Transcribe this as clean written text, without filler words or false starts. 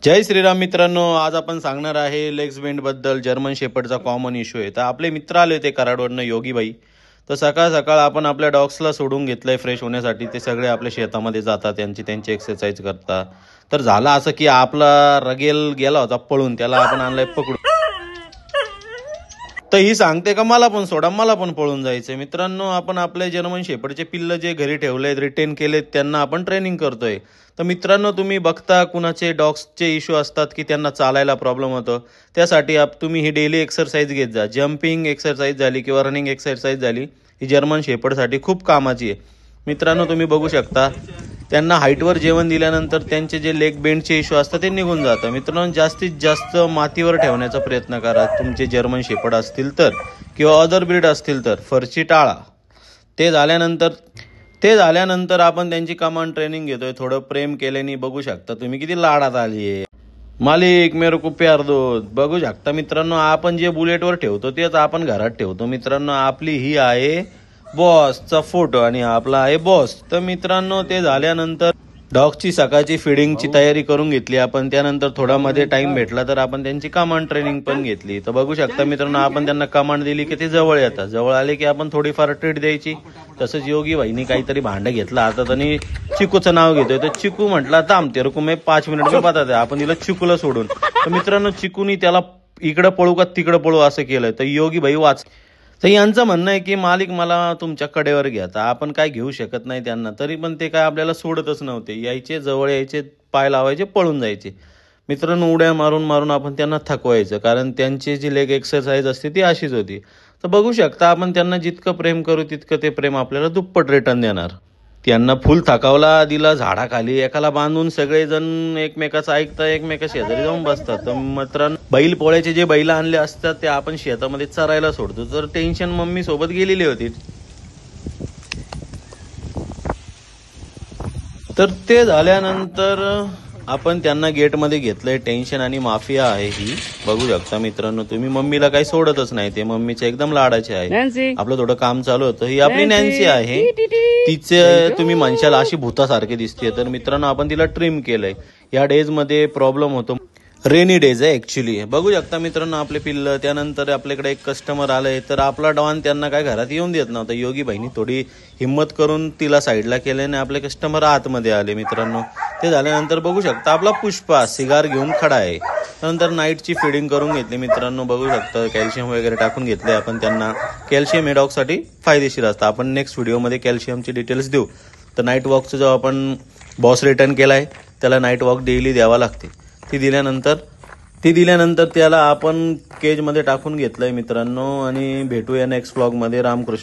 जय श्रीराम मित्रांनो, आज आपण सांगणार आहे लेग्स बेंड बद्दल. जर्मन शेपर्डचा कॉमन इश्यू आहे. तर आपले मित्र आले होते कराडवरनं, योगीबाई. तर सकाळ सकाळ आपण आपल्या डॉग्सला सोडून घेतलंय फ्रेश होण्यासाठी. ते सगळे आपल्या शेतामध्ये जातात, त्यांची एक्सरसाइज करतात. तर झालं असं की आपला रगेल गेला होता पळून, त्याला आपण आणलंय पकडून. तर ही सांगते का मला पण सोडा, मला पण पळून जायचंय. मित्रांनो, आपण आपले जर्मन शेपर्डचे पिल्ल जे घरी ठेवलेत, रिटेन केलेत, त्यांना आपण ट्रेनिंग करतोय. तर मित्रांनो, तुम्ही बघता कुणाचे डॉग्सचे इश्यू असतात की त्यांना चालायला प्रॉब्लेम होतो. त्यासाठी तुम्ही ही डेली एक्सरसाइज घेत जा. जम्पिंग एक्सरसाइज झाली किंवा रनिंग एक्सरसाइज झाली, ही जर्मन शेपर्डसाठी खूप कामाची आहे. मित्रांनो, तुम्ही बघू शकता त्यांना हाईटवर जेवण दिल्यानंतर त्यांचे जे लेग बेंडचे इश्यू असतात ते निघून जातं. मित्रांनो, जास्तीत जास्त मातीवर ठेवण्याचा प्रयत्न करा. तुमचे जर्मन शेपर्ड असतील तर किंवा अदर ब्रीड असतील तर फरची टाळा. ते झाल्यानंतर आपण त्यांची कमांड ट्रेनिंग घेतोय. थोडं प्रेम केल्याने बघू शकता तुम्ही किती लाडात आली आहे. मालिक मेरे को प्यार दो. बघू शकता मित्रांनो, आपण जे बुलेटवर ठेवतो तेच आपण घरात ठेवतो. मित्रांनो, आपली ही आहे बॉसचा फोटो आणि आपला आहे बॉस. तर मित्रांनो, ते झाल्यानंतर डॉगची सकाळची फिडिंगची तयारी करून घेतली आपण. त्यानंतर थोडा मध्ये टाइम भेटला तर आपण त्यांची कमांड ट्रेनिंग पण घेतली. तर बघू शकता मित्रांनो, आपण त्यांना कमांड दिली की ते जवळ येतात. जवळ आले की आपण थोडीफार ट्रीट द्यायची. तसंच योगी भाईनी काहीतरी भांडं घेतलं आता, त्यांनी चिकूचं नाव घेतोय. तर चिकू म्हटला थांब तेरे को मैं 5 मिनिट में बताते. आपण दिलं चिकूला सोडून. तर मित्रांनो, चिकूनी त्याला इकडं पळू का तिकडं पळू असं केलं. तर योगी भाई वाच. तर यांचं म्हणणं आहे की मालिक मला तुमच्या कडेवर घ्या. तर आपण काय घेऊ शकत नाही त्यांना, तरी पण ते काय आपल्याला सोडतच नव्हते. यायचे, जवळ यायचे, पाय लावायचे, पळून जायचे. मित्रांनो, उड्या मारून मारून आपण त्यांना थकवायचं, कारण त्यांची जी लेग एक्सरसाइज असते ती अशीच होती. तर बघू शकता, आपण त्यांना जितकं प्रेम करू तितकं ते प्रेम आपल्याला दुप्पट रिटर्न देणार. त्यांना फुल थकावला दिला झाडाखाली एकाला बांधून, सगळेजण एकमेकाचं ऐकता, एकमेका शेजारी जाऊन बसतात. तर मित्रांनो, बैल पोळ्याचे जे बैल आणले असतात ते आपण शेतामध्ये चरायला सोडतो. तर टेन्शन मम्मी सोबत गेलेली होती. तर ते झाल्यानंतर आपण त्यांना गेटमध्ये घेतलंय. टेन्शन आणि माफिया आहे ही, बघू शकता मित्रांनो तुम्ही. मम्मीला काही सोडतच नाही, ते मम्मीचे एकदम लाडाचे आहे. आपलं थोडं काम चालू होतं. ही आपली नॅन्सी आहे. तिचे तुम्ही म्हणशाल अशी भूतासारखी दिसते. तर मित्रांनो, आपण तिला ट्रिम केलंय. या डेज मध्ये प्रॉब्लेम होतो, रेनी डेज आहे ऍक्च्युली. बघू शकता मित्रांनो आपले पिल्ल. त्यानंतर आपल्याकडे एक कस्टमर आलंय, तर आपला डॉन त्यांना काय घरात येऊन देत नव्हता. योगी भाईनी थोडी हिंमत करून तिला साईडला केल्याने आपले कस्टमर आतमध्ये आले. मित्रांनो, ते झाल्यानंतर बघू शकता आपला पुष्पा सिगार घेऊन खडा आहे. त्यानंतर नाईटची फिडिंग करून घेतली. मित्रांनो, बघू शकता कॅल्शियम वगैरे टाकून घेतले आपण त्यांना. कॅल्शियम हे डॉगसाठी फायदेशीर असतं. आपण नेक्स्ट व्हिडिओमध्ये कॅल्शियमची डिटेल्स देऊ. तर नाईट वॉकचं जो आपण बॉस रिटर्न केलाय त्याला नाईट वॉक डेली द्यावा लागते. ती दिल्यानंतर त्याला आपण केजमध्ये टाकून घेतलंय मित्रांनो. आणि भेटूया नेक्स्ट व्लॉगमध्ये. रामकृष्ण.